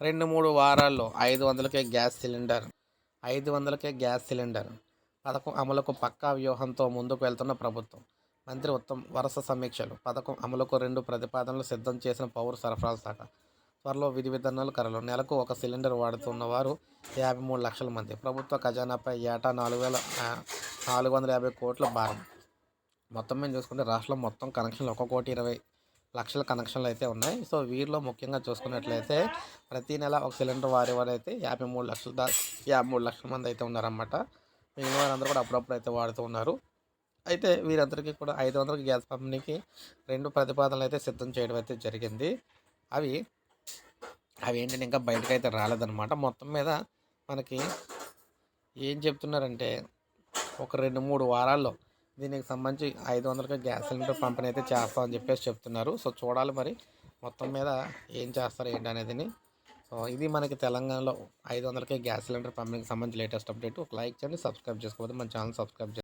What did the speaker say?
2, 3 వారాల్లో 500కే gas cylinder 500కే gas cylinder పథకం అమలుకు పక్కా వ్యూహంతో ముందుకు వెళ్తున్న ప్రభుత్వం. మంత్రి ఉత్తమ్ వరుస సమీక్షలు. పథకం అమలుకు 2 ప్రతిపాదనలు సిద్ధం చేసిన పౌర సరఫరాల శాఖ. త్వరలో విధి విధానాలు ఖరారు. నెలకు ఒక సిలిండర్ వాడుతున్న వారు 53 లక్షల మంది. ప్రభుత్వ ఖజానాపై ఏటా 450 కోట్ల భారం. మొత్తం మీద చూసుకుంటే రాష్ట్రంలో మొత్తం కనెక్షన్లు 1,20,00,000 కనెక్షన్లు అయితే ఉన్నాయి. సో వీరిలో ముఖ్యంగా చూసుకున్నట్లయితే ప్రతి నెల ఒక సిలిండర్ వారైతే 53 లక్షల మంది అయితే ఉన్నారన్నమాట. మిగిలిన వారందరూ కూడా అప్పుడప్పుడు అయితే వాడుతూ ఉన్నారు. అయితే వీరందరికీ కూడా 500కి గ్యాస్ పంపిణీకి 2 ప్రతిపాదనలు అయితే సిద్ధం చేయడం అయితే జరిగింది. అవి అవి ఏంటంటే ఇంకా బయటకైతే రాలేదన్నమాట. మొత్తం మీద మనకి ఏం చెప్తున్నారంటే ఒక 2, 3 వారాల్లో దీనికి సంబంధించి 500కి గ్యాస్ సిలిండర్ పంపిణీ అయితే చేస్తామని చెప్పేసి చెప్తున్నారు. సో చూడాలి మరి మొత్తం మీద ఏం చేస్తారు ఏంటి అనేదిని. సో ఇది మనకి తెలంగాణలో 500కి గ్యాస్ సిలిండర్ పంపిణీకి సంబంధించి లేటెస్ట్ అప్డేట్. ఒక లైక్ చేయండి, సబ్స్క్రైబ్ చేసుకోవద్దు, మన ఛానల్ సబ్స్క్రైబ్ చేయండి.